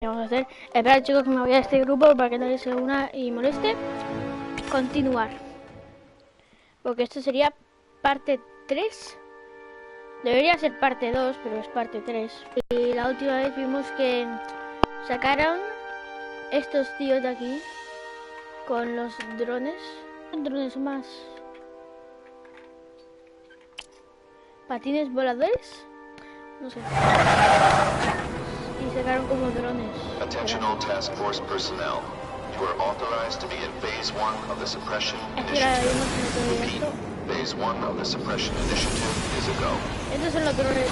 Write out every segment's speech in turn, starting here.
Vamos a hacer. Espera, chicos, que me voy a este grupo para que nadie se una y moleste. Continuar. Porque esto sería parte 3. Debería ser parte 2, pero es parte 3. Y la última vez vimos que sacaron estos tíos de aquí con los drones. Drones más. Patines voladores. No sé. Y sacaron como drones. Attention all task force personnel. You are authorized to be in phase 1 of the suppression initiative. Repeat, phase 1 of the suppression initiative is a go. Estos son los drones.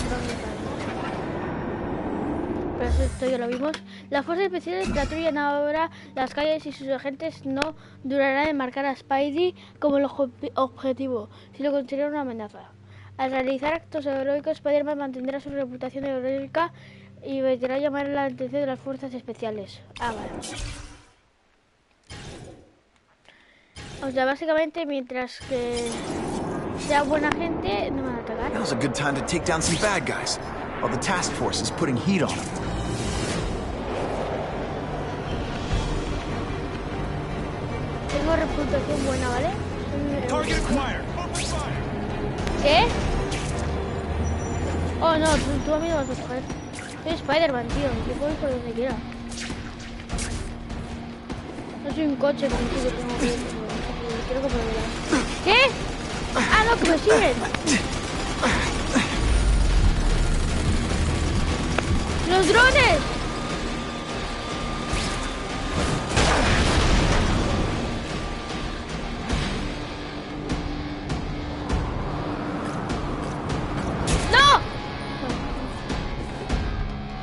Pero esto ya lo vimos. Las fuerzas especiales patrullan ahora las calles y sus agentes no durarán en marcar a Spidey como el objetivo, si lo consideran una amenaza. Al realizar actos heroicos, Spider-Man mantendrá su reputación heroica y evitará llamar la atención de las fuerzas especiales. Ah, vale. O sea, básicamente, mientras que sea buena gente, no me van a atacar. Now's a good time to take down some bad guys, while the task force is putting heat on them. Tengo reputación buena, ¿vale? Target acquired. ¿Qué? Oh, no, tú a mí no vas a coger. Soy Spider-Man, tío. Yo puedo ir por donde quiera. No soy un coche como tú que tengo que ir. Quiero que me veas. ¿Qué? Ah, no, que me siguen. ¡Los drones!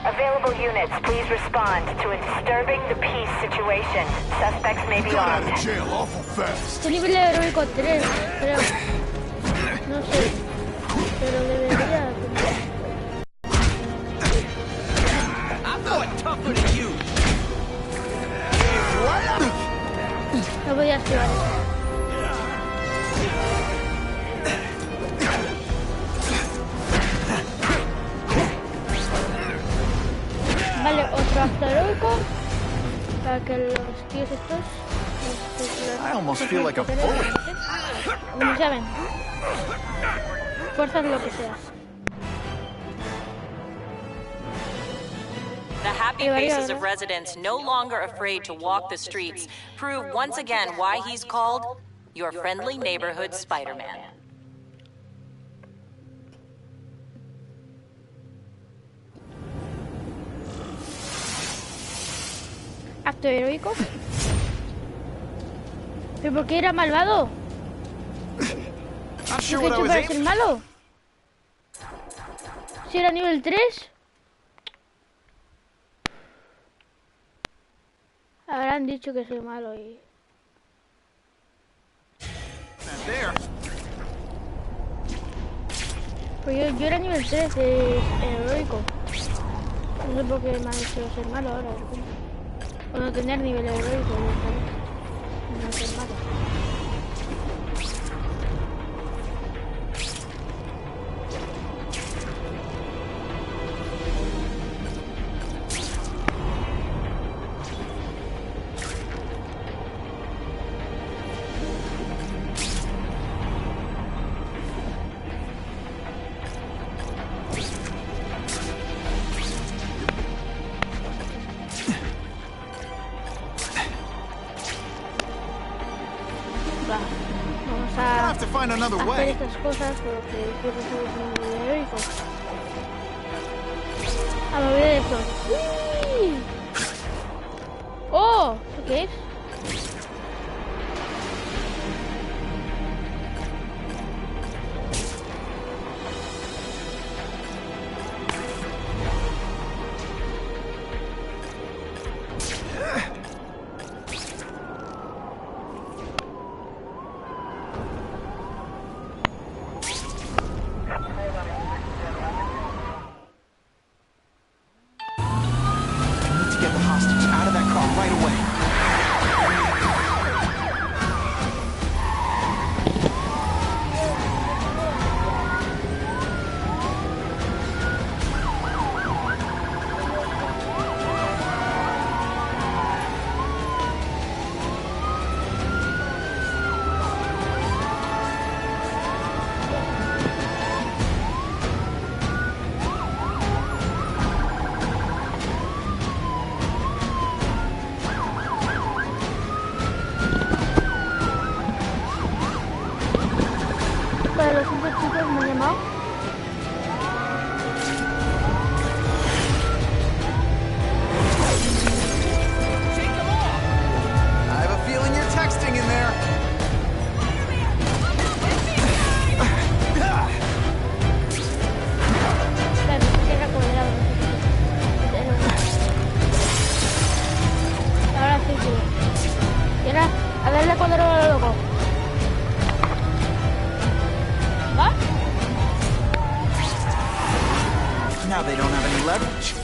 Available units, please respond to a disturbing the peace situation. Suspects may be armed. Este nivel heroico 3, creo. No sé. Pero debería. No podía esquivar eso. Vale, otro acto heroico para que los tíos estos I almost feel like a bully. como saben, fuerzas lo que sea. The happy faces of residents no longer afraid to walk the streets prove once again why he's called your friendly neighborhood Spider-Man. Acto heroico. ¿Pero por qué era malvado? Not ¿Qué sure he what I hecho was para aiming. ser malo? Si era nivel 3. Habrán dicho que soy malo y... There. Pues yo era nivel 3 de heroico. No sé por qué me han hecho ser malo ahora. O no tener nivel heroico. No ser malo. Va, vamos I a have to find another hacer way. estas cosas porque quiero ser un nivel heroico. A mover esto. ¡Uy! ¡Oh! ¿Eso qué es? cuando lo loco. ¿Va? Now they don't have any leverage.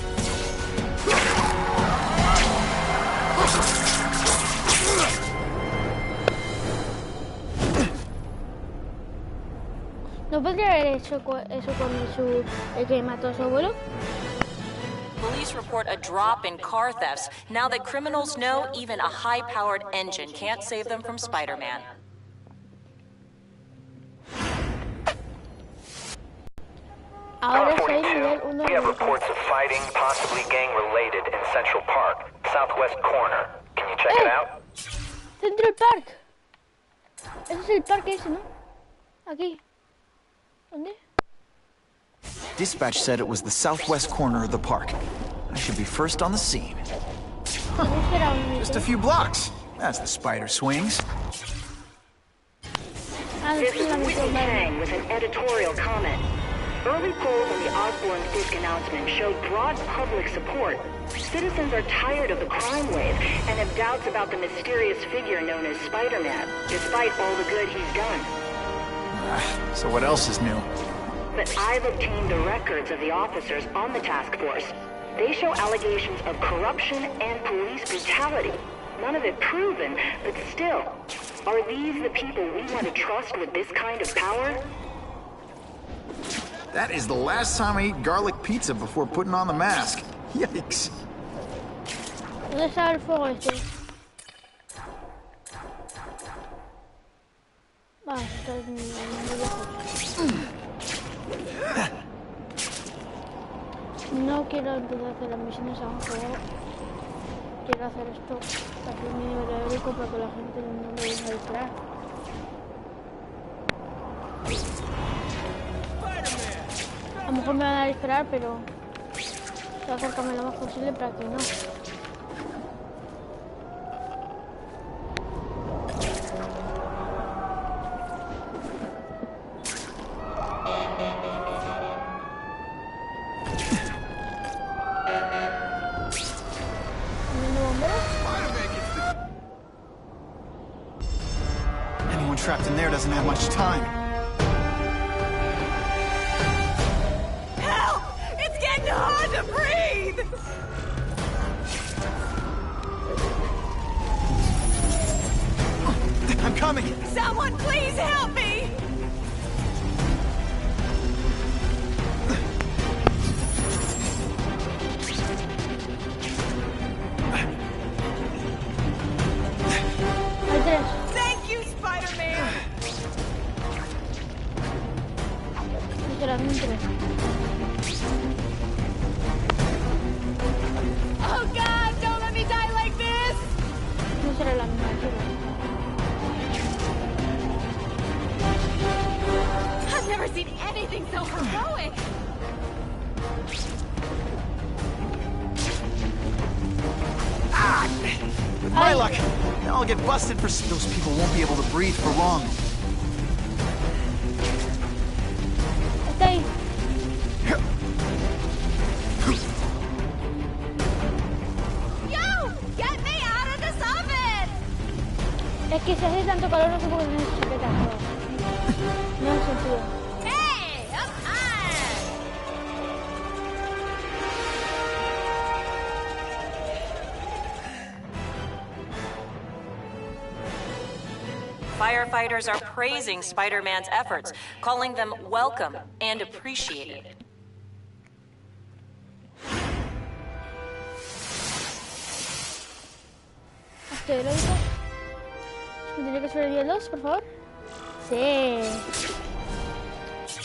¿No podría haber hecho eso con el que mató a su abuelo? Police report a drop in car thefts now that criminals know even a high-powered engine can't save them from Spider-Man. Ahora Car soy nivel 42, 1 we have reports of fighting, possibly gang-related, in Central Park, southwest corner. Can you check it out? Central Park. Ese es el parque ese, ¿no? Aquí. ¿Dónde? Dispatch said it was the southwest corner of the park. I should be first on the scene. ¿Dónde será un Just a few blocks. That's the spider swings. Ah, This es is la Whitney mitad. Chang with an editorial comment. Early polls on the Osborn Fisk announcement showed broad public support. Citizens are tired of the crime wave and have doubts about the mysterious figure known as Spider-Man, despite all the good he's done. So what else is new? But I've obtained the records of the officers on the task force. They show allegations of corruption and police brutality. None of it proven, but still. Are these the people we want to trust with this kind of power? That is the last time I ate garlic pizza before putting on the mask. Yikes. ¿Dónde está el fuego este? Ah, está muy lejos. No quiero empezar a hacer las misiones a un juego. Quiero hacer esto a mi nivel heroico para que la gente no me deje disparar. A lo mejor me van a disparar, pero voy a acercarme lo más posible para que no. Anyone trapped in there doesn't have much time. Help! It's getting hard to breathe! I'm coming. Someone please help me! Hay tres. Thank you, Spider-Man! Literalmente tres. Oh God, don't let me die like this! No será la misma altura. I've never seen anything so heroic! With my luck, now I'll get busted for... Those people won't be able to breathe for long. Está ahí. Yo! Get me out of this oven! Es que si hace tanto calor no sé por qué no se chaqueta. No hace sentido. Hey! Up high! Firefighters are praising Spider-Man's efforts, calling them welcome and appreciated. Estoy heroico. ¿Tiene que ser el día 2, por favor? Sí.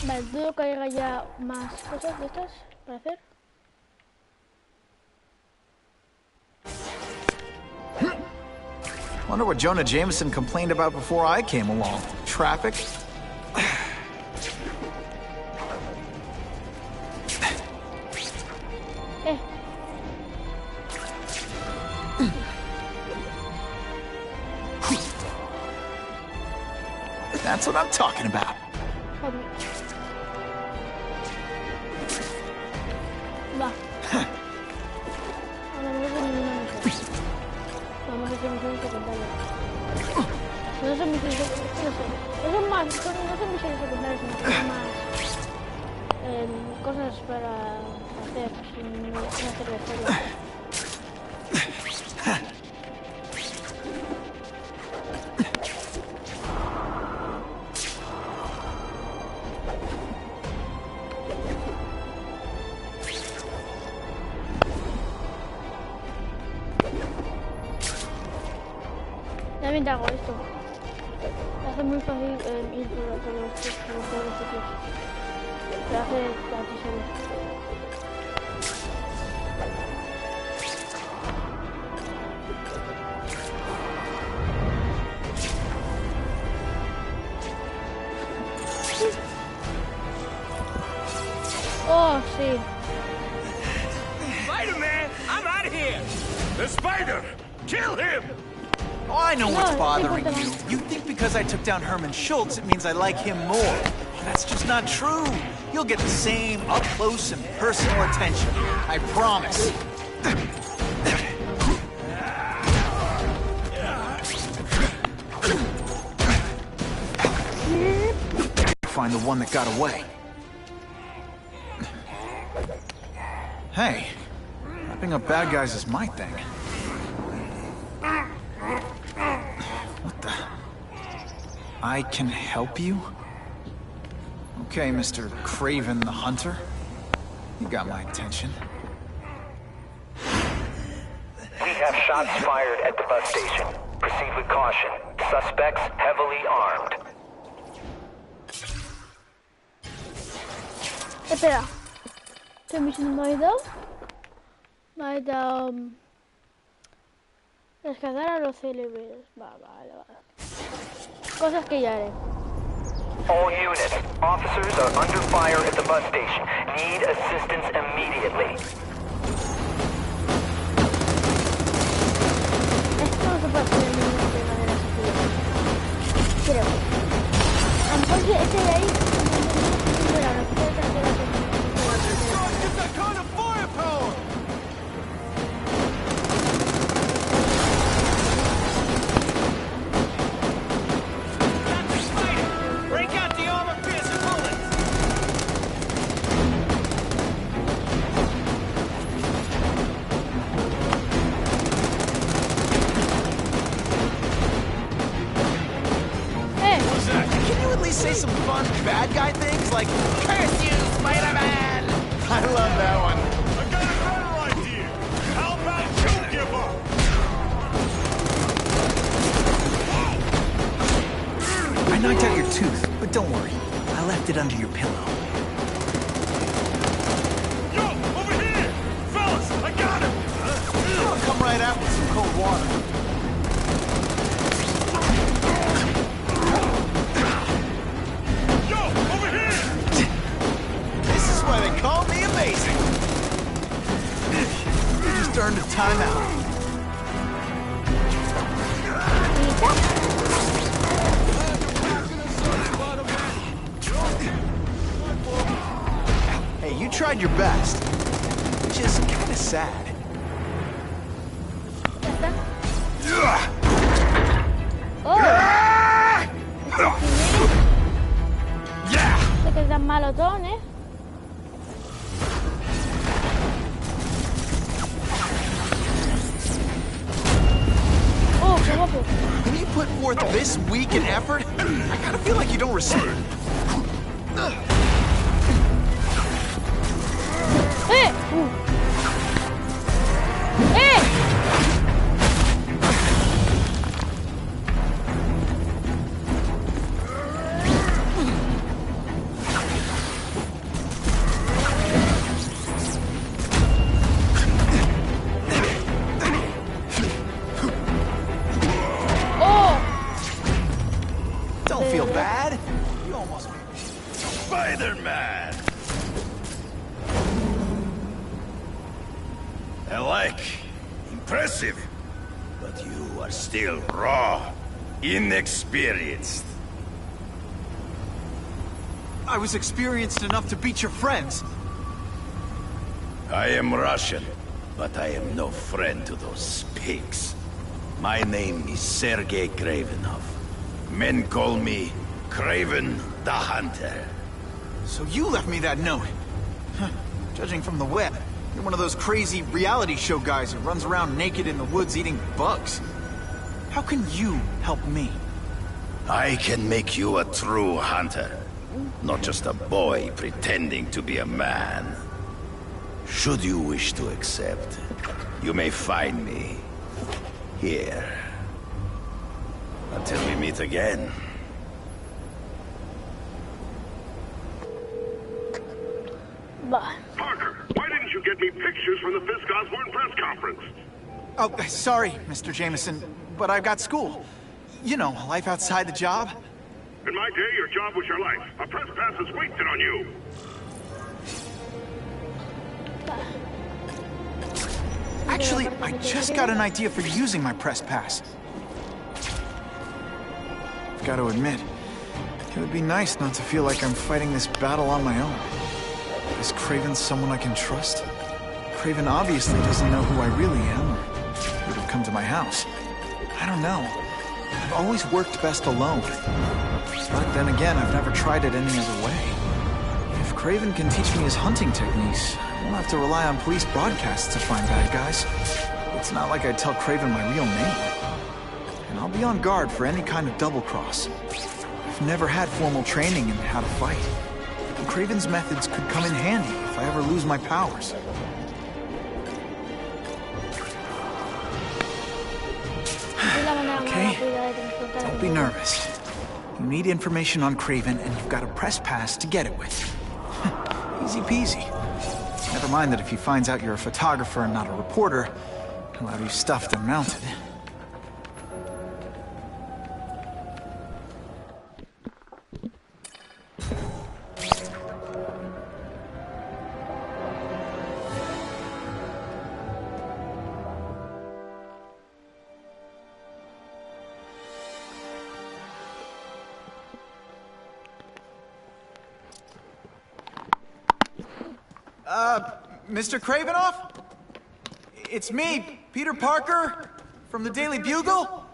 Vale, dudo que haya ya más cosas de estas para hacer. Wonder what Jonah Jameson complained about before I came along. Traffic? That's what I'm talking about. Joder. Va. Ahora no tengo ninguna misión. Vamos a hacer misiones secundarias. No son misiones secundarias, no sé. No son misiones secundarias, sino que son más cosas para hacer sin hacer la historia. También te hago esto. Me hace muy fácil ir por todos los sitios. Te hace a ti solo. Oh, sí. Spider-Man, I'm out of here! The spider! Kill him! Oh, I know what's No, bothering sí, you. You think because I took down Herman Schultz, it means I like him more. That's just not true. You'll get the same up-close and personal attention. I promise. Find the one that got away. Hey, wrapping up bad guys is my thing. What the? I can help you? Okay, Mr. Craven the Hunter. You got my attention. We have shots fired at the bus station. Proceed with caution. Suspects heavily armed. Espera. ¿Qué misión me ha dado? Me ha dado... rescatar a los célebres. Vale. Cosas que ya haré. All units, officers are under fire at the bus station. Need assistance immediately. Esto no se puede hacer de manera sencilla. Creo. A lo mejor ese de ahí... Say some fun bad guy things like, curse you, Spider-Man! I love that one. I got a better idea! How about you give up? I knocked out your tooth, but don't worry. I left it under your pillow. Yo, over here! Fellas, I got him! I'll come right out with some cold water. Call me amazing. You just earned a timeout. Hey, you tried your best, which is kind of sad. Yeah. Se quedan malotones. When you put forth this week in effort, I kind of feel like you don't respect. Hey! Hey! Feel bad? You almost... Spider-Man! I like. Impressive. But you are still raw. Inexperienced. I was experienced enough to beat your friends. I am Russian, but I am no friend to those pigs. My name is Sergei Gravenov. Men call me Kraven the Hunter. So you left me that note. Huh. Judging from the web, you're one of those crazy reality show guys who runs around naked in the woods eating bugs. How can you help me? I can make you a true hunter. Not just a boy pretending to be a man. Should you wish to accept, you may find me here. Until we meet again. Parker, why didn't you get me pictures from the Fisk Osborn press conference? Oh, sorry, Mr. Jameson, but I've got school. You know, life outside the job. In my day, your job was your life. A press pass is wasted on you. Actually, I just got an idea for using my press pass. I've got to admit, it would be nice not to feel like I'm fighting this battle on my own. Is Kraven someone I can trust? Kraven obviously doesn't know who I really am, or would have come to my house. I don't know. I've always worked best alone. But then again, I've never tried it any other way. If Kraven can teach me his hunting techniques, I won't have to rely on police broadcasts to find bad guys. It's not like I'd tell Kraven my real name. And I'll be on guard for any kind of double-cross. I've never had formal training in how to fight. And Kraven's methods could come in handy if I ever lose my powers. Okay, don't be nervous. You need information on Kraven, and you've got a press pass to get it with. Easy peasy. Never mind that if he finds out you're a photographer and not a reporter, he'll have you stuffed and mounted. Mr. Kravinoff? It's me, Peter Parker, from the Daily Bugle.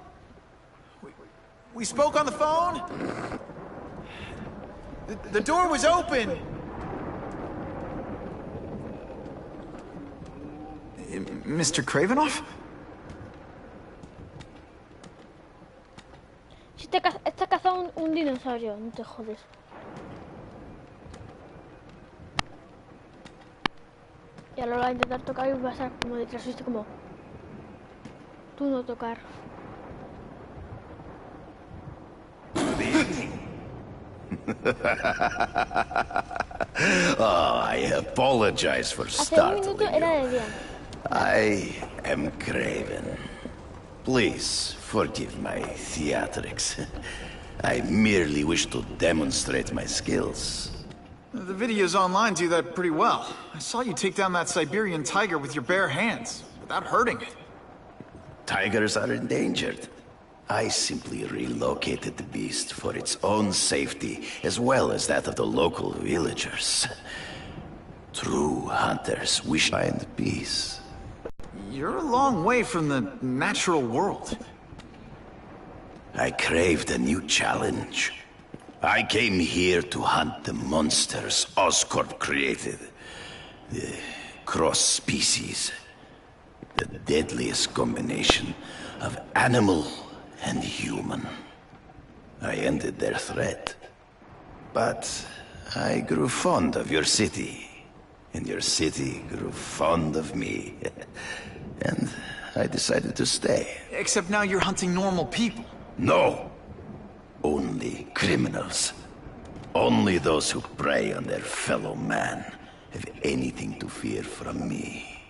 We spoke on the phone. The door was open. Mr. Kravinoff? Si está cazando un dinosaurio, no te jodes. Y ahora lo va a intentar tocar y va a estar como detrás, ¿viste? Como tú no tocar. Oh, I apologize for startling you. I am Kraven. Please forgive my theatrics. I merely wish to demonstrate my skills. The videos online do that pretty well. I saw you take down that Siberian tiger with your bare hands, without hurting it. Tigers are endangered. I simply relocated the beast for its own safety, as well as that of the local villagers. True hunters wish to find peace. You're a long way from the natural world. I craved a new challenge. I came here to hunt the monsters Oscorp created. The cross-species. The deadliest combination of animal and human. I ended their threat. But I grew fond of your city. And your city grew fond of me. And I decided to stay. Except now you're hunting normal people. No. Only criminals. Only those who prey on their fellow man have anything to fear from me.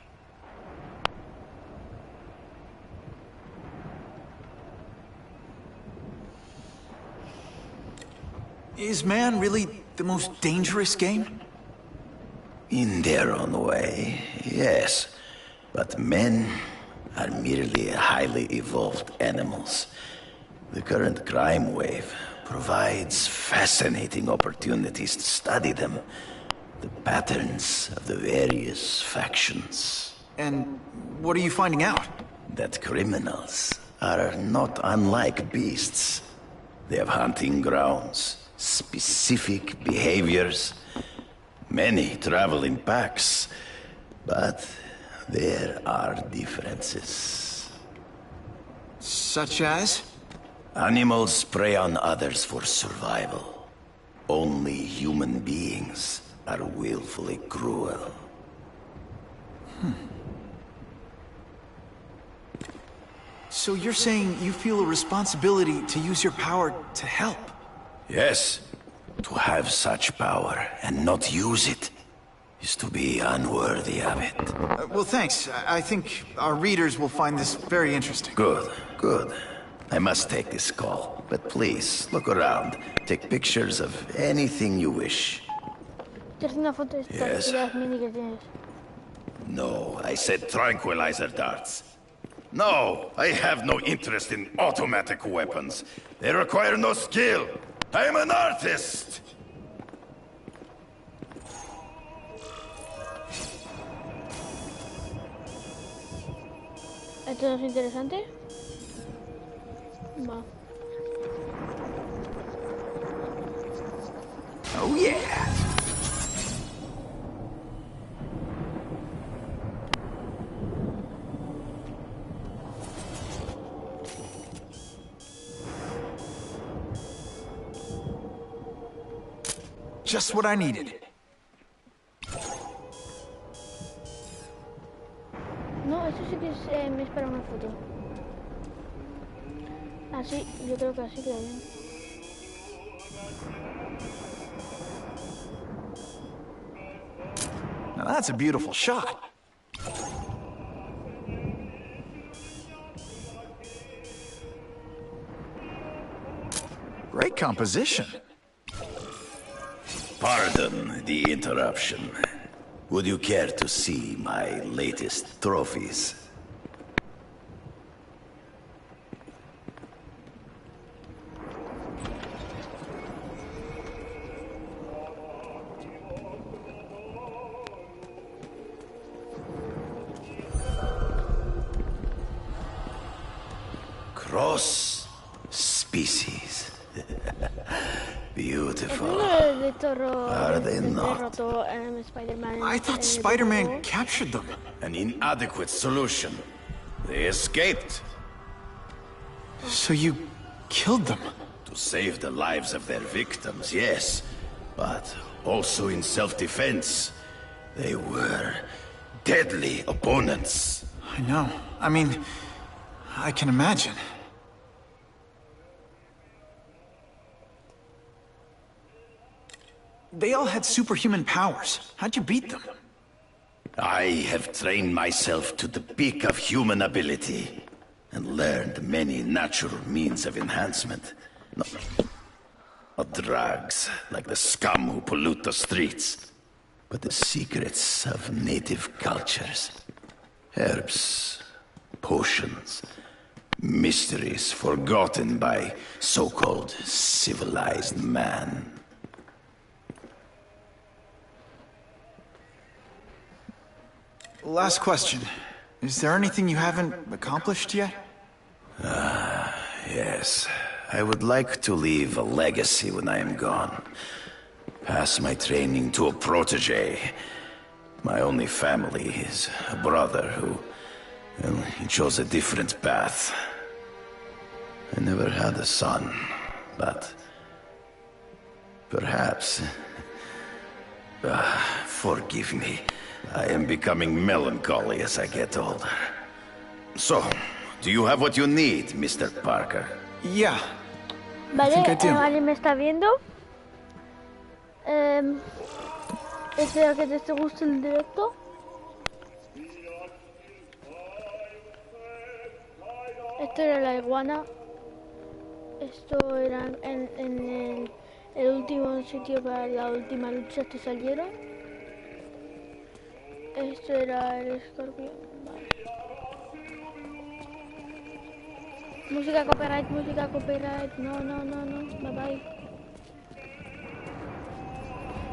Is man really the most dangerous game? In their own way, yes. But men are merely highly evolved animals. The current crime wave provides fascinating opportunities to study them. The patterns of the various factions. And what are you finding out? That criminals are not unlike beasts. They have hunting grounds, specific behaviors. Many travel in packs, but there are differences. Such as? Animals prey on others for survival. Only human beings are willfully cruel. So you're saying you feel a responsibility to use your power to help? Yes. To have such power and not use it is to be unworthy of it. Well, thanks. I think our readers will find this very interesting. Good, good. I must take this call, but please, look around. Take pictures of anything you wish. Yes. No, I said tranquilizer darts. No, I have no interest in automatic weapons. They require no skill. I am an artist! ¿Esto no es interesante? Va. Oh yeah! Just what I needed. No, eso sí que es para una foto. Así, yo creo que así queda bien. Now that's a beautiful shot. Great composition. Pardon the interruption. Would you care to see my latest trophies? Cross species. Beautiful. Are they not? I thought Spider-Man captured them. An inadequate solution. They escaped. So you killed them? To save the lives of their victims, yes. But also in self-defense. They were deadly opponents. I know. I mean, I can imagine. They all had superhuman powers. How'd you beat them? I have trained myself to the peak of human ability, and learned many natural means of enhancement. Not drugs, like the scum who pollute the streets, but the secrets of native cultures. Herbs, potions, mysteries forgotten by so-called civilized man. Last question. Is there anything you haven't accomplished yet? Yes. I would like to leave a legacy when I am gone. Pass my training to a protege. My only family is a brother who... well, he chose a different path. I never had a son, but... perhaps... forgive me. I am becoming melancholy as I get older. So, do you have what you need, Mr. Parker? Yeah. Vale, I think I do. ¿Alguien me está viendo? Espero que te guste el directo. Esto era la iguana. Esto era en el último sitio para la última lucha que salieron. Esto era el escorpión. Vale. Música copyright, música copyright. No, no, no, no. Bye bye.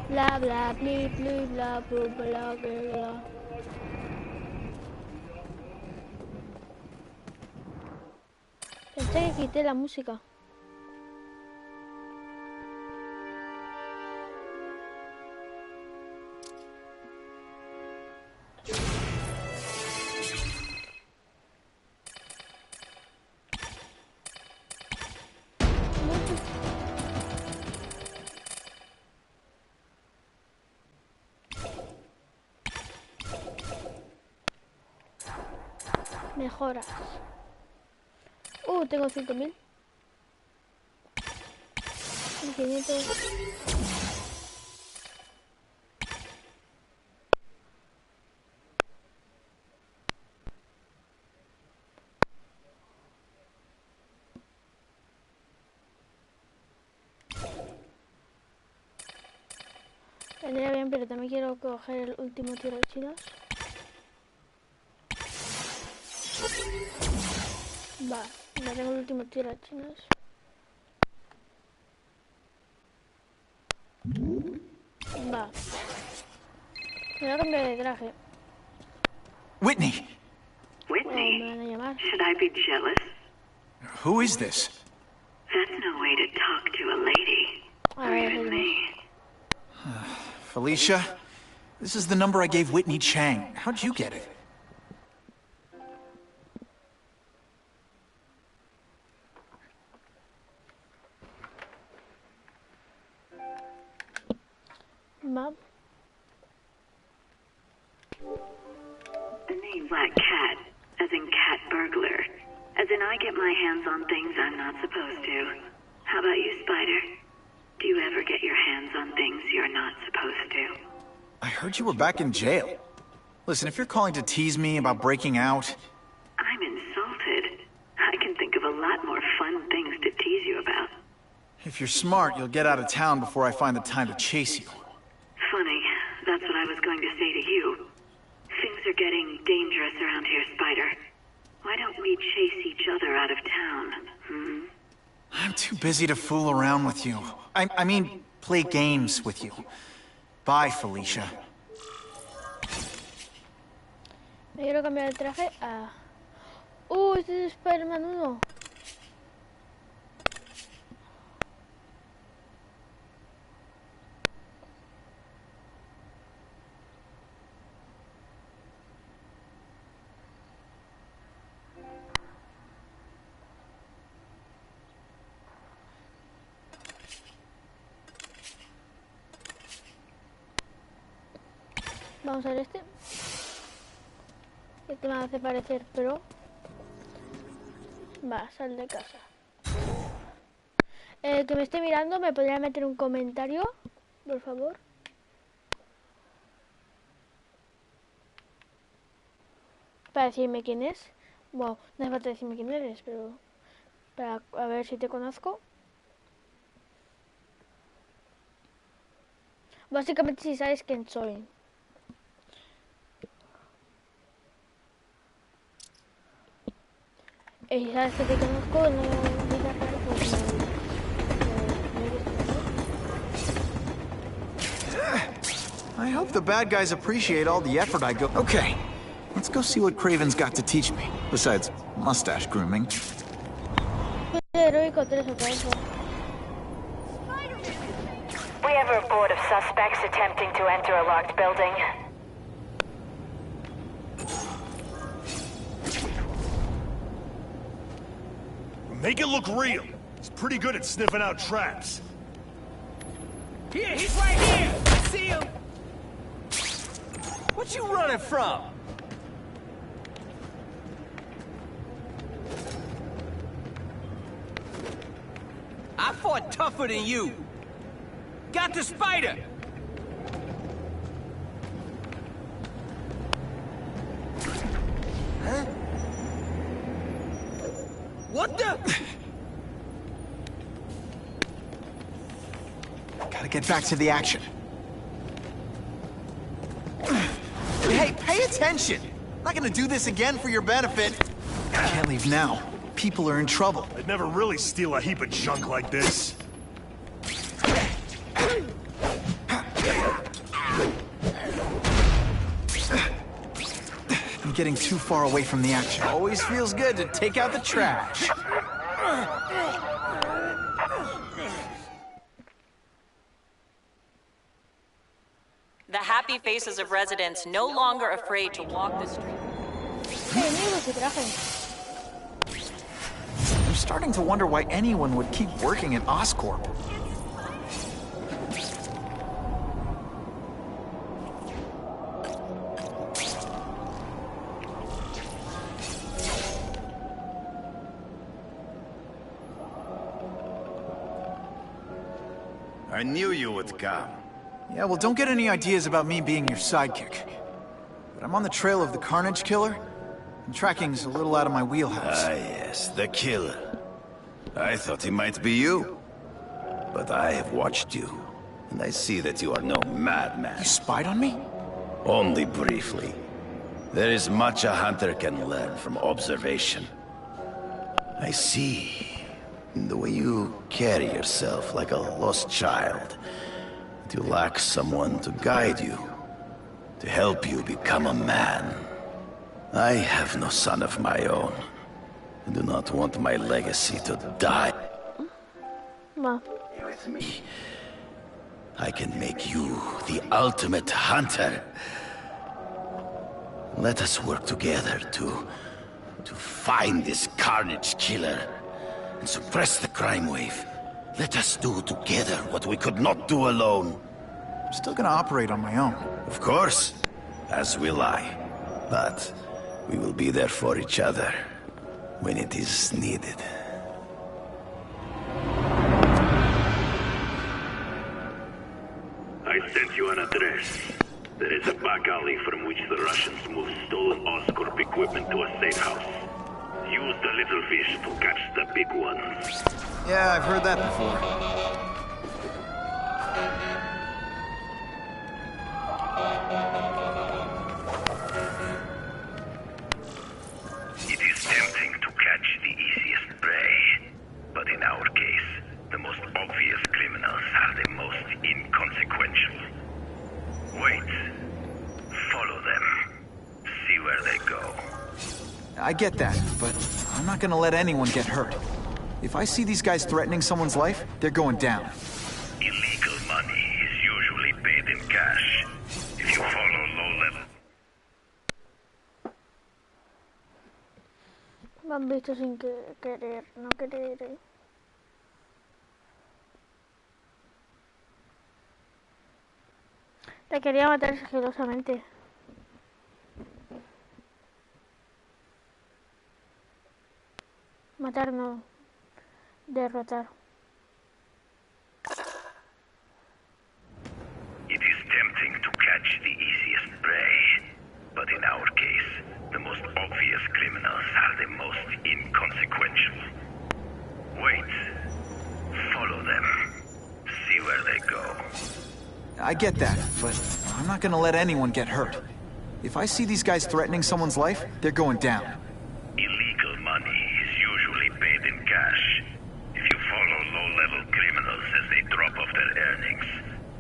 Bla bla bli bli bla bla bla bla. Pensé que quité la música. Mejoras. Tengo 5000. 500. Vendría bien, pero también quiero coger el último tiro de chinos. Va, ya tengo el último tiro de chinos. Va. Me voy a cambiar de traje. Whitney! Whitney? Me van a llamar. Should I be jealous? Who is this? That's no way to talk to a lady. Or even me. Felicia? This is the number I gave Whitney Chang. How'd you get it? Mom. The name Black Cat, as in cat burglar. As in I get my hands on things I'm not supposed to. How about you, Spider? Do you ever get your hands on things you're not supposed to? I heard you were back in jail. Listen, if you're calling to tease me about breaking out... I'm insulted. I can think of a lot more fun things to tease you about. If you're smart, you'll get out of town before I find the time to chase you. Funny, that's what I was going to say to you. Things are getting dangerous around here, Spider. Why don't we chase each other out of town, hmm? I'm too busy to fool around with you. I mean, play games with you. Bye, Felicia. Me quiero cambiar el traje a... este es Spider-Man 1. Vamos a ver este. Este me hace parecer pro. Va, sal de casa. El que me esté mirando, ¿me podría meter un comentario? Por favor. Para decirme quién es. Bueno, no hace falta decirme quién eres, pero... Para a ver si te conozco. Básicamente si sabes quién soy. Y sabes que te conozco en la vida real, pues I hope the bad guys appreciate all the effort I go... Okay, let's go see what Kraven's got to teach me, besides mustache grooming. We have a report of suspects attempting to enter a locked building. Make it look real. He's pretty good at sniffing out traps. Here, he's right here! I see him! What you running from? I fought tougher than you. Got the spider! Huh? What the? Gotta get back to the action. Hey, pay attention! I'm not gonna do this again for your benefit. I can't leave now. People are in trouble. I'd never really steal a heap of junk like this. I'm getting too far away from the action. Always feels good to take out the trash. The happy faces of residents no longer afraid to walk the street. I'm starting to wonder why anyone would keep working at Oscorp. I knew you would come. Yeah, well, don't get any ideas about me being your sidekick. But I'm on the trail of the Carnage Killer, and tracking's a little out of my wheelhouse. Ah, yes, the killer. I thought he might be you. But I have watched you, and I see that you are no madman. You spied on me? Only briefly. There is much a hunter can learn from observation. I see in the way you carry yourself like a lost child that you lack someone to guide you, to help you become a man. I have no son of my own. I do not want my legacy to die. No. With me, I can make you the ultimate hunter. Let us work together to find this Carnage Killer and suppress the crime wave. Let us do together what we could not do alone. I'm still gonna operate on my own. Of course, as will I. But we will be there for each other when it is needed. I sent you an address. There is a back alley from which the Russians move stolen Oscorp equipment to a safe house. Use the little fish to catch the big ones. Yeah, I've heard that before. It is tempting to catch the easiest prey, but in our case, the most obvious criminals are the most inconsequential. Wait. Follow them. See where they go. I get that, but I'm not gonna let anyone get hurt. If I see these guys threatening someone's life, they're going down. Illegal money is usually paid in cash. If you follow low-level... Me han visto sin querer, no querer. Te quería matar sigilosamente. Matar no. Derrotar. It is tempting to catch the easiest prey, but in our case, the most obvious criminals are the most inconsequential. Wait. Follow them. See where they go. I get that, but I'm not gonna let anyone get hurt. If I see these guys threatening someone's life, they're going down. Illegal money is usually paid in cash. If you follow low-level criminals as they drop off their earnings,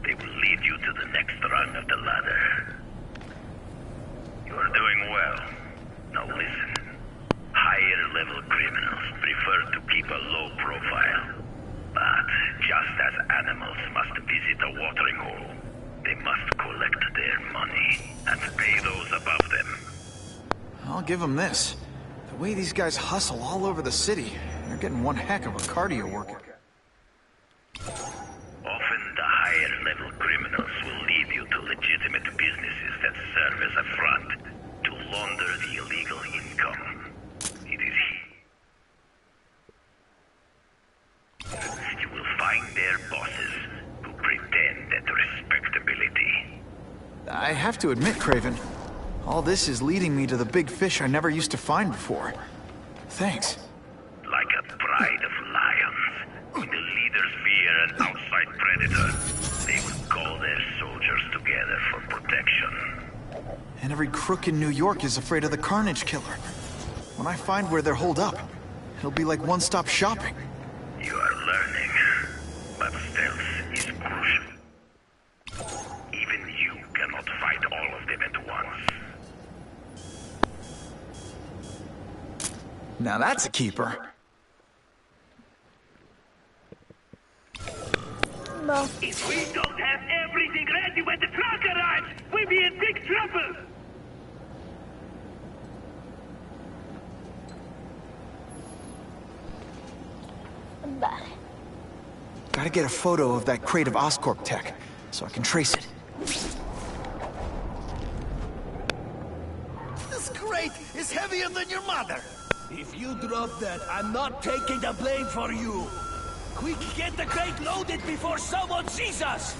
they will lead you to the next rung of the ladder. You are doing well. Now listen. Higher-level criminals prefer to keep a low profile. But just as animals must visit a watering hole, they must collect their money and pay those above them. I'll give them this. The way these guys hustle all over the city, they're getting one heck of a cardio workout. Often the higher-level criminals will lead you to legitimate businesses that serve as a front to launder the illegal income. It is you will find their bosses who pretend at respectability. I have to admit, Kraven, all this is leading me to the big fish I never used to find before. Thanks. Like a pride of lions, when the leaders fear an outside predator, they will call their soldiers together for protection. And every crook in New York is afraid of the Carnage Killer. When I find where they're holed up, it'll be like one-stop shopping. You are learning, but stealth is crucial. Even you cannot fight all of them at once. Now that's a keeper. No. If we don't have everything ready when the truck arrives, we'll be in big trouble! Vale. Gotta get a photo of that crate of Oscorp tech, so I can trace it. This crate is heavier than your mother. If you drop that, I'm not taking the blame for you. Quick, get the crate loaded before someone sees us!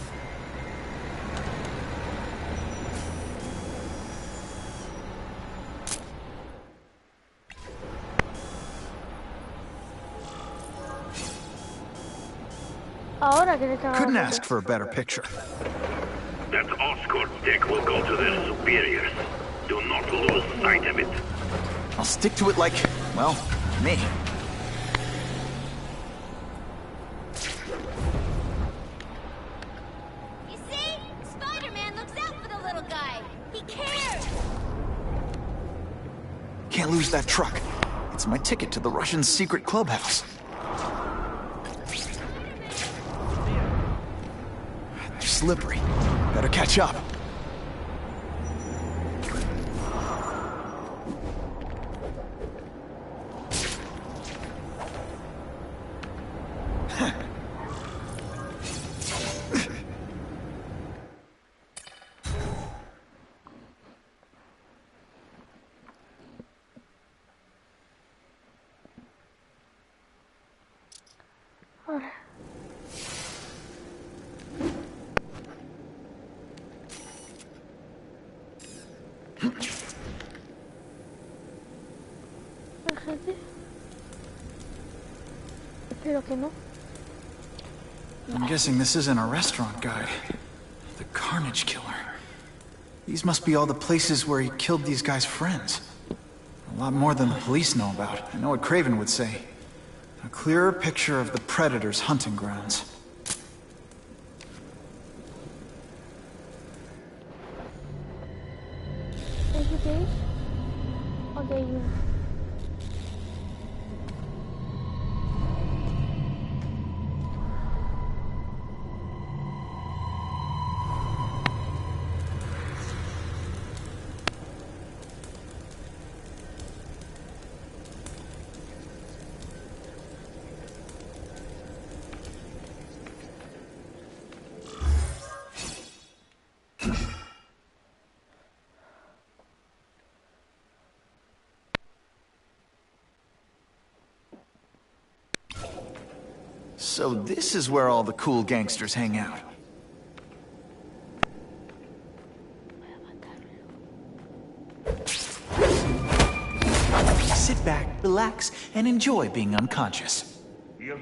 Couldn't ask for a better picture. That Oscorp deck will go to their superiors. Do not lose sight of it. I'll stick to it like, well, me. You see? Spider-Man looks out for the little guy. He cares! Can't lose that truck. It's my ticket to the Russian secret clubhouse. They're slippery. Better catch up. I'm guessing this isn't a restaurant guide. The Carnage Killer. These must be all the places where he killed these guys' friends. A lot more than the police know about. I know what Kraven would say. A clearer picture of the Predator's hunting grounds. So this is where all the cool gangsters hang out. Sit back, relax, and enjoy being unconscious. Here,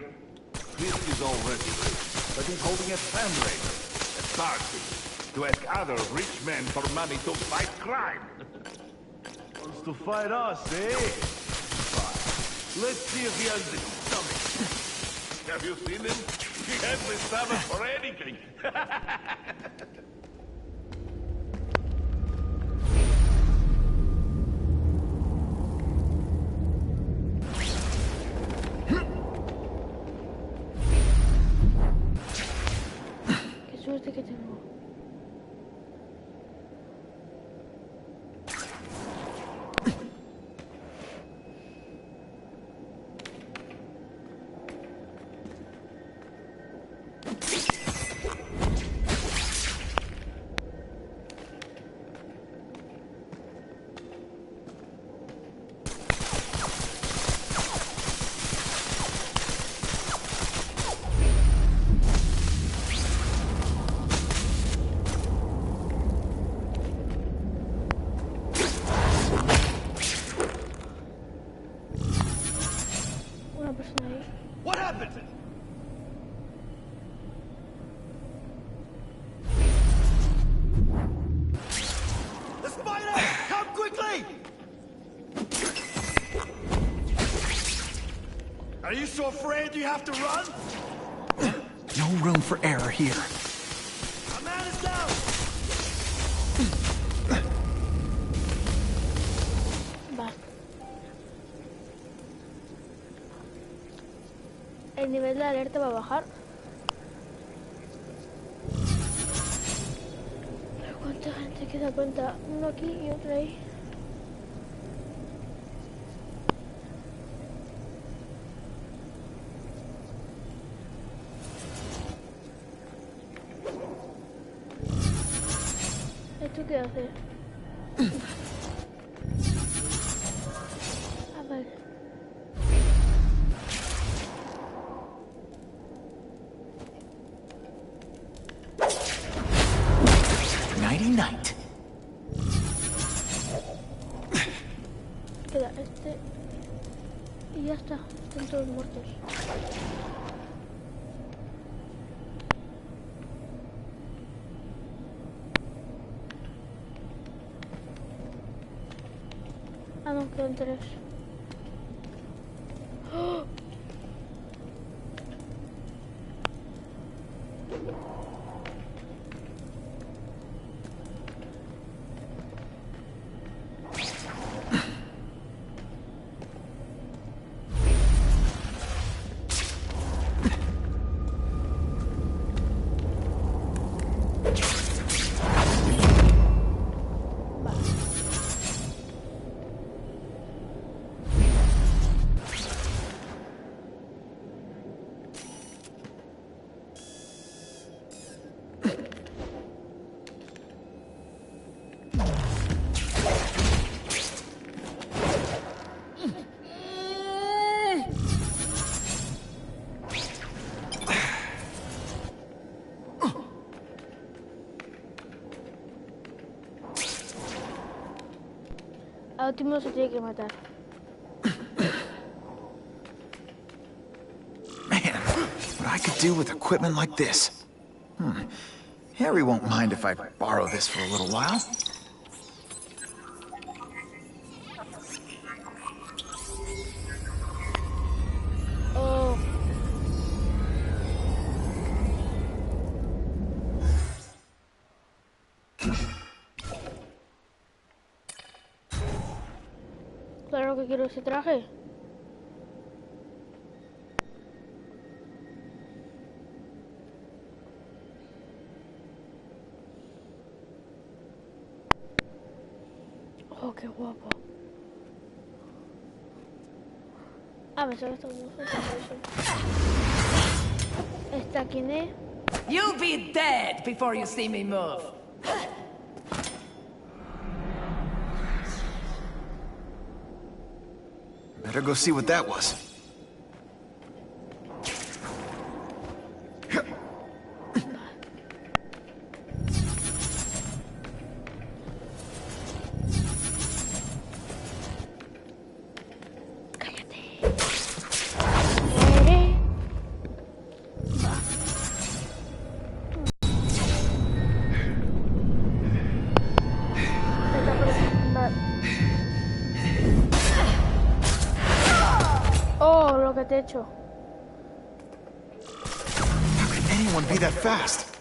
Smith is already rich, but he's holding a fundraiser, a party, to ask other rich men for money to fight crime. Wants to fight us, eh? Fine. Let's see if he has the stomach. Have you seen him? He has the stomach for anything. Qué suerte que tengo. What happened? The spider! Come quickly! Are you so afraid you have to run? No room for error here. A man is down! El nivel de alerta va a bajar. ¿Cuánta gente queda cuenta? Uno aquí y otro ahí. ¿Esto qué hace? Ah, vale. ya está. Están todos muertos. Ah, no, quedan 3. ¡Oh! Al último se tiene que matar. Man, what I could do with equipment like this. Harry won't mind if I borrow this for a little while. Oh. Claro que quiero ese traje. Oh, qué guapo. Ah, me sale esta cosa. ¿Esta quién es? You'll be dead before you see me move. Better go see what that was. Oh, lo que te he hecho. How could anyone be that fast?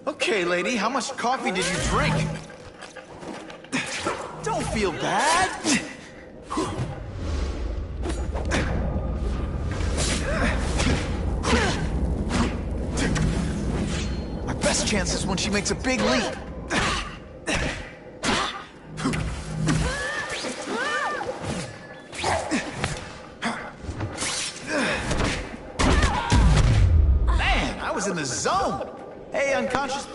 Okay, lady, how much coffee did you drink? Don't feel bad. My best chance is when she makes a big leap. Man, I was in the zone. Hey, unconscious.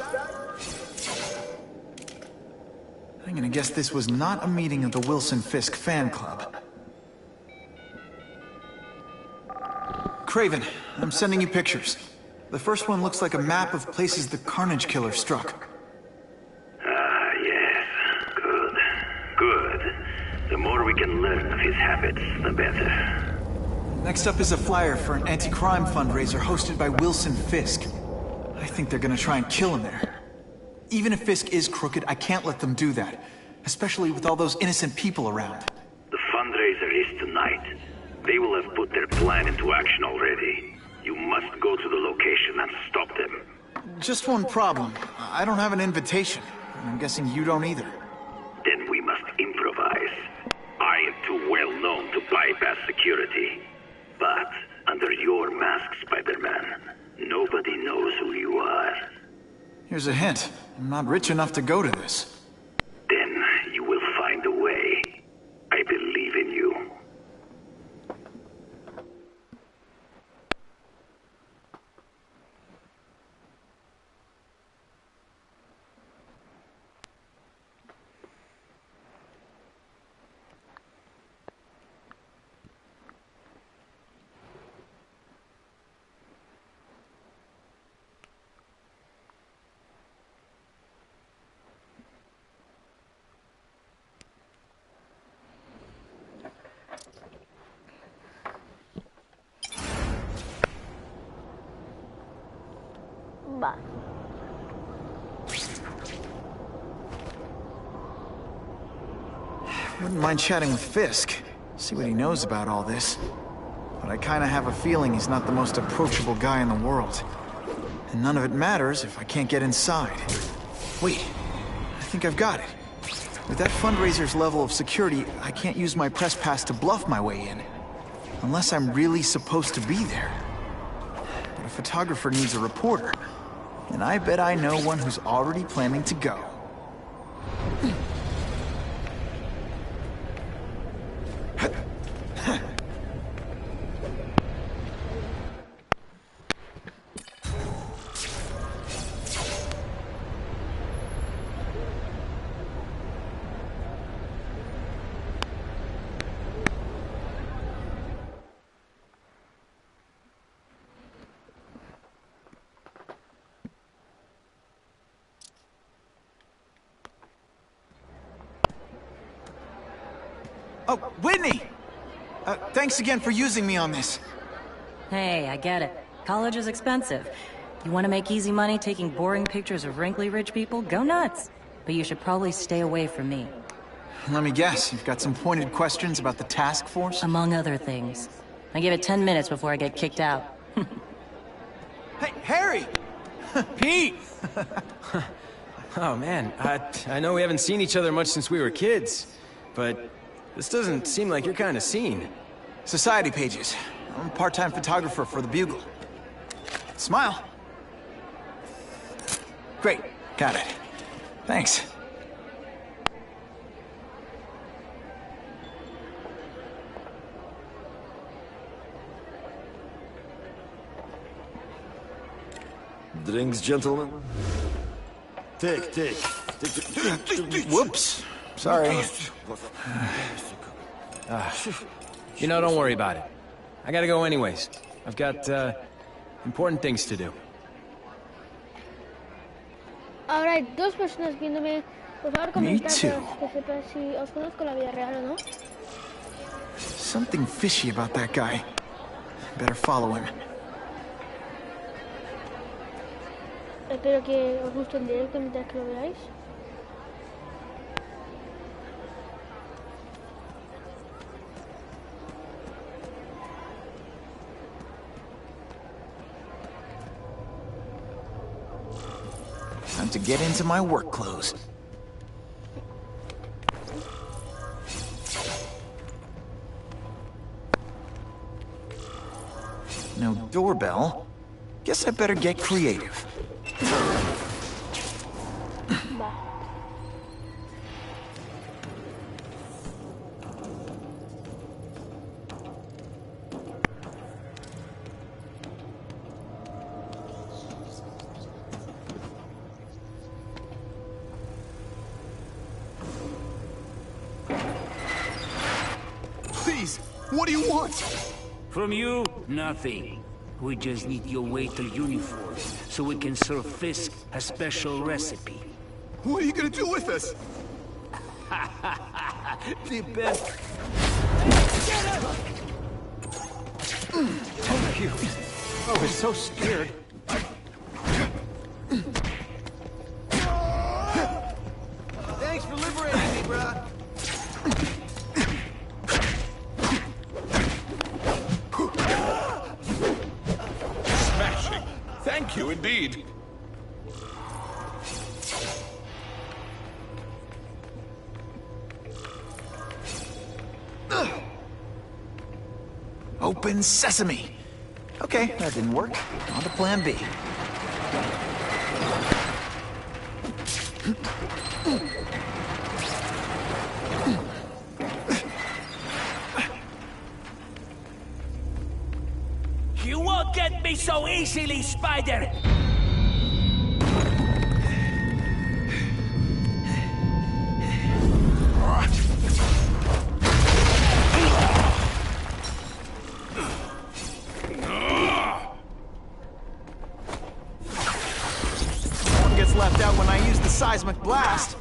I'm gonna guess this was not a meeting of the Wilson Fisk fan club. Craven, I'm sending you pictures. The first one looks like a map of places the Carnage Killer struck. Ah, yes. Good. Good. The more we can learn of his habits, the better. Next up is a flyer for an anti-crime fundraiser hosted by Wilson Fisk. I think they're gonna try and kill him there. Even if Fisk is crooked, I can't let them do that. Especially with all those innocent people around. The fundraiser is tonight. They will have put their plan into action already. You must go to the location and stop them. Just one problem. I don't have an invitation. And I'm guessing you don't either. Then we must improvise. I am too well known to bypass security. But under your mask, Spider-Man, nobody knows who you are. Here's a hint. I'm not rich enough to go to this. Then you will find a way. I believe in you. Va. Wouldn't mind chatting with Fisk, see what he knows about all this. But I kinda have a feeling he's not the most approachable guy in the world. And none of it matters if I can't get inside. Wait, I think I've got it. With that fundraiser's level of security, I can't use my press pass to bluff my way in. Unless I'm really supposed to be there. But a photographer needs a reporter. And I bet I know one who's already planning to go. Oh, Whitney! Thanks again for using me on this. Hey, I get it. College is expensive. You want to make easy money taking boring pictures of wrinkly rich people? Go nuts. But you should probably stay away from me. Let me guess, you've got some pointed questions about the task force? Among other things. I give it 10 minutes before I get kicked out. Hey, Harry! Pete! Oh, man. I know we haven't seen each other much since we were kids, but this doesn't seem like your kind of scene. Society pages. I'm a part-time photographer for the Bugle. Smile. Great. Got it. Thanks. Drinks, gentlemen? Take. Whoops. Sorry. You know, don't worry about it. I gotta go anyways. I've got, important things to do. Ahora hay dos personas viéndome. Por favor, comentad que sepa si os conozco la vida real o no. Something fishy about that guy. Better follow him. Espero que os guste el directo mientras que lo veáis. Time to get into my work clothes. No doorbell. Guess I better get creative. Please, what do you want? From you, nothing. We just need your waiter uniform, so we can serve Fisk a special recipe. What are you gonna do with us? The best... Thank you. I was so scared. Thanks for liberating me, bruh. Thank you, indeed. Open sesame. Okay, that didn't work. On to plan B. You won't get me so easily, Spider! One gets left out when I use the seismic blast.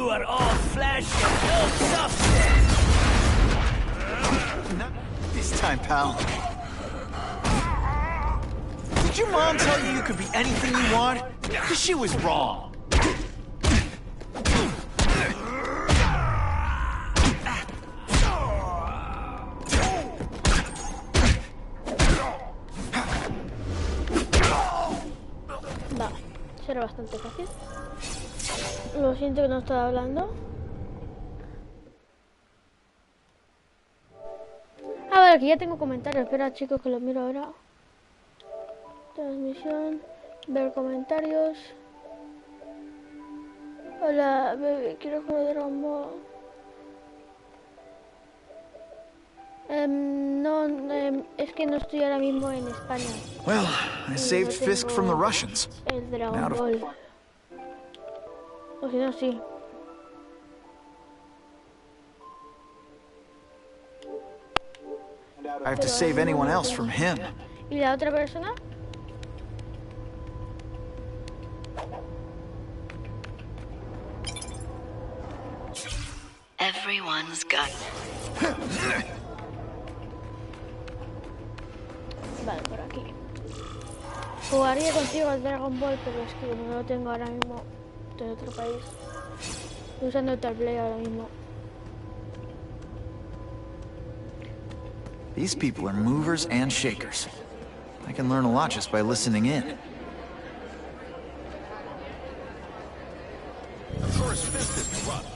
You are all flesh and no substance! Not this time, pal. Did your mom tell you you could be anything you want? Because she was wrong. Va, será bastante fácil. Lo siento que no estaba hablando. Ah, vale, que ya tengo comentarios. Espera, chicos, que los miro ahora. Transmisión, ver comentarios. Hola, bebé, quiero jugar Dragon Ball. Es que no estoy ahora mismo en España. Well, I saved Fisk from the Russians. El Dragon Ball. O si no, sí. I have to save anyone else from him. ¿Y la otra persona? Everyone's got. Vale, por aquí. Jugaría contigo al Dragon Ball, pero es que como no lo tengo ahora mismo, estoy en otro país. Estoy usando el Play ahora mismo. These people are movers and shakers. I can learn a lot just by listening in. Of course, Fisk is corrupt,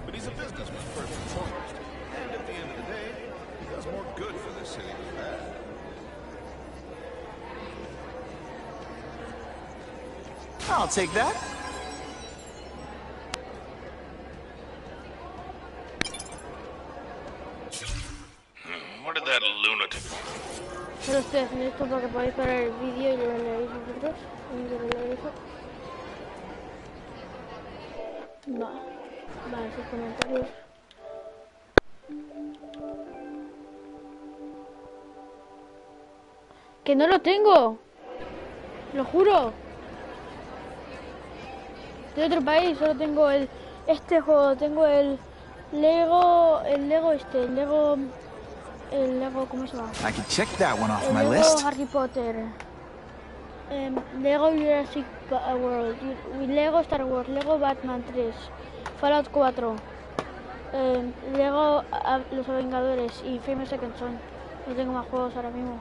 but he's a businessman first and foremost. And at the end of the day, he does more good for this city than bad. I'll take that. What did that lunatic... Solo estoy haciendo esto para que podáis parar el vídeo y lo leéis vosotros. No quiero leer eso. Vale, sus comentarios. ¡Que no lo tengo! ¡Lo juro! De otro país, solo tengo este juego, tengo el Lego, ¿cómo se llama? I can check that one off El my Lego list. Harry Potter, Lego Jurassic World, Lego Star Wars, Lego Batman 3, Fallout 4, Lego Los Vengadores y Famous Second Son. No tengo más juegos ahora mismo.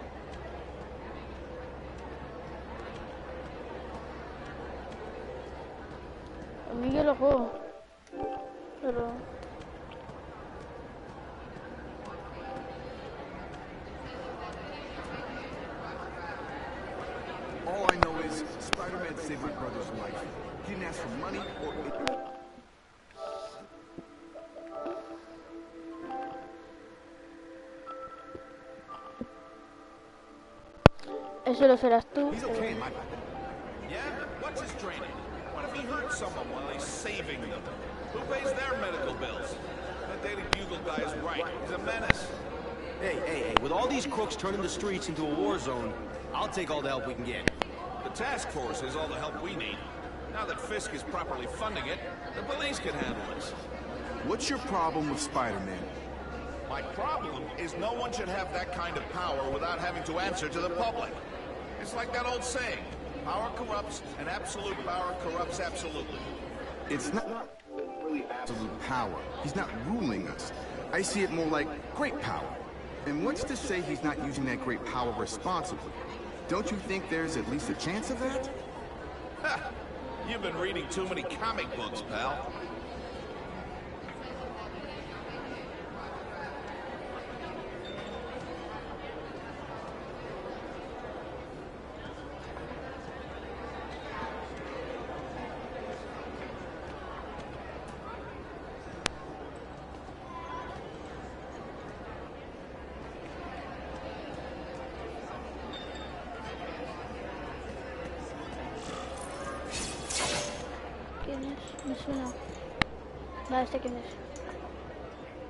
A mí yo lo juego, pero... All I know is Spider-Man saved my brother's life. He didn't ask for money or... Eso lo serás tú. He's okay, Mike. Yeah? What's his training? What if he hurts someone while he's saving them? Who pays their medical bills? That Daily Bugle guy is right. He's a menace. Hey, with all these crooks turning the streets into a war zone, I'll take all the help we can get. The task force is all the help we need. Now that Fisk is properly funding it, the police can handle this. What's your problem with Spider-Man? My problem is no one should have that kind of power without having to answer to the public. It's like that old saying, power corrupts, and absolute power corrupts absolutely. It's not really absolute power. He's not ruling us. I see it more like great power. And what's to say he's not using that great power responsibly? Don't you think there's at least a chance of that? Ha! You've been reading too many comic books, pal.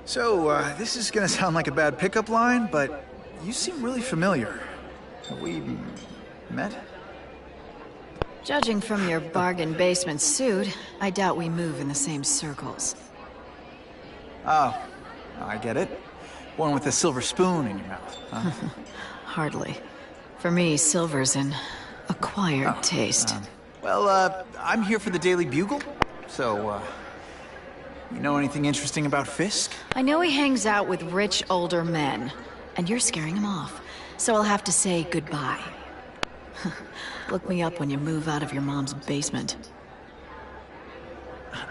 So, this is gonna sound like a bad pickup line, but you seem really familiar. Have we met? Judging from your bargain basement suit, I doubt we move in the same circles. Oh, I get it. One with a silver spoon in your mouth, huh? Hardly. For me, silver's an acquired taste. Well, I'm here for the Daily Bugle, so, you know anything interesting about Fisk? I know he hangs out with rich older men, and you're scaring him off, so I'll have to say goodbye. Look me up when you move out of your mom's basement.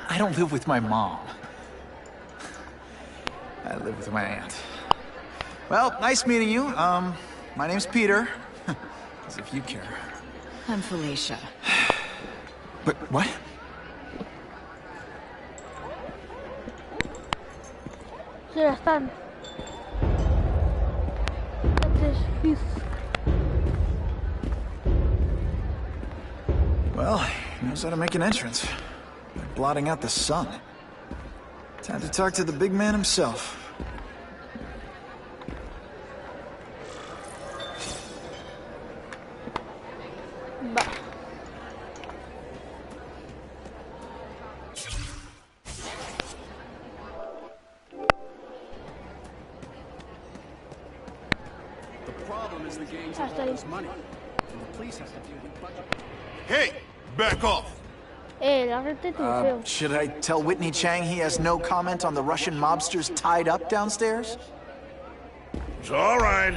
I don't live with my mom. I live with my aunt. Well, nice meeting you. My name's Peter. As if you care. I'm Felicia. But what? So ya están. That is Fisk. Well, he knows how to make an entrance. By blotting out the sun. Time to talk to the big man himself. The problem is the gangs have all this money. And the police have to deal with budget. Hey, back off. La gente te feo. Should I tell Whitney Chang he has no comment on the Russian mobsters tied up downstairs? It's all right.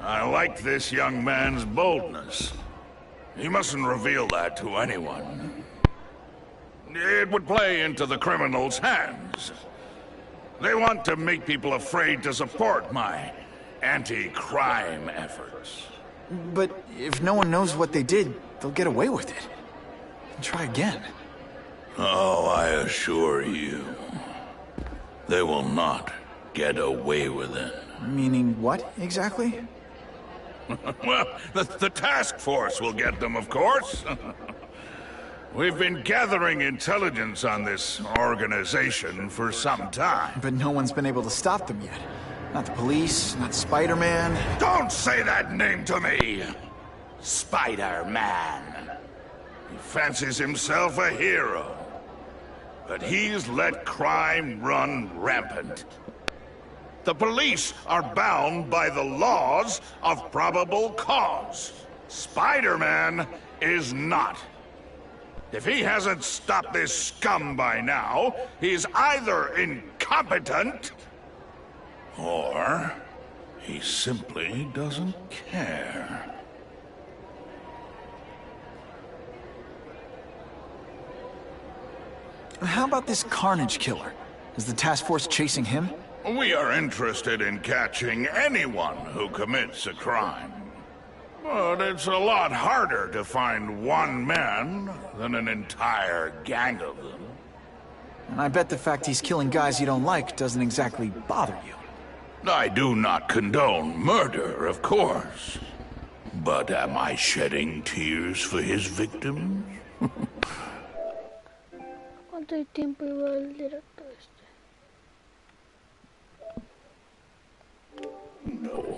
I like this young man's boldness. He mustn't reveal that to anyone. It would play into the criminals' hands. They want to make people afraid to support my anti-crime efforts. But if no one knows what they did, they'll get away with it. And try again. Oh, I assure you, they will not get away with it. Meaning what, exactly? Well, the task force will get them, of course. We've been gathering intelligence on this organization for some time. But no one's been able to stop them yet. Not the police, not Spider-Man. Don't say that name to me! Spider-Man. He fancies himself a hero. But he's let crime run rampant. The police are bound by the laws of probable cause. Spider-Man is not. If he hasn't stopped this scum by now, he's either incompetent, or he simply doesn't care. How about this Carnage killer? Is the task force chasing him? We are interested in catching anyone who commits a crime. But it's a lot harder to find one man than an entire gang of them. And I bet the fact he's killing guys you don't like doesn't exactly bother you. I do not condone murder, of course. But am I shedding tears for his victims? ¿Cuánto tiempo iba el directo este? No,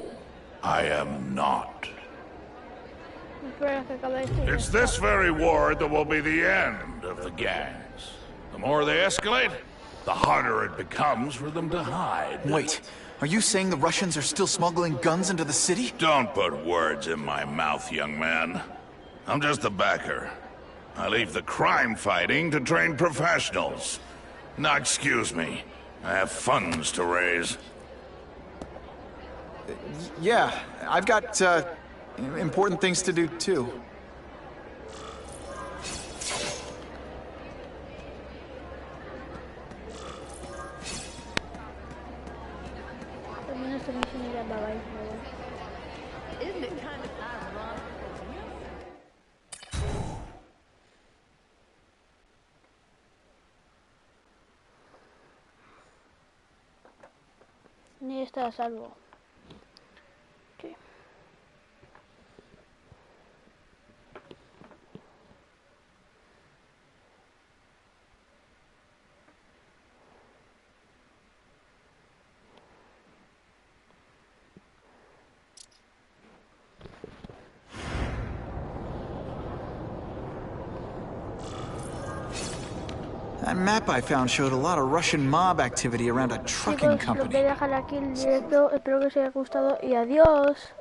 I am not. Espera que acabe esto. It's this very war that will be the end of the gangs. The more they escalate, the harder it becomes for them to hide. Wait, are you saying the Russians are still smuggling guns into the city? Don't put words in my mouth, young man. I'm just a backer. I leave the crime fighting to trained professionals. Now, excuse me. I have funds to raise. Yeah, I've got, important things to do, too. Termina esta misión y ya, bye bye. Isn't it kind of ironic? Ni está a salvo. Okay. That map I found showed a lot of Russian mob activity around a trucking company. Lo voy a dejar aquí el directo. Espero que os haya gustado y adiós.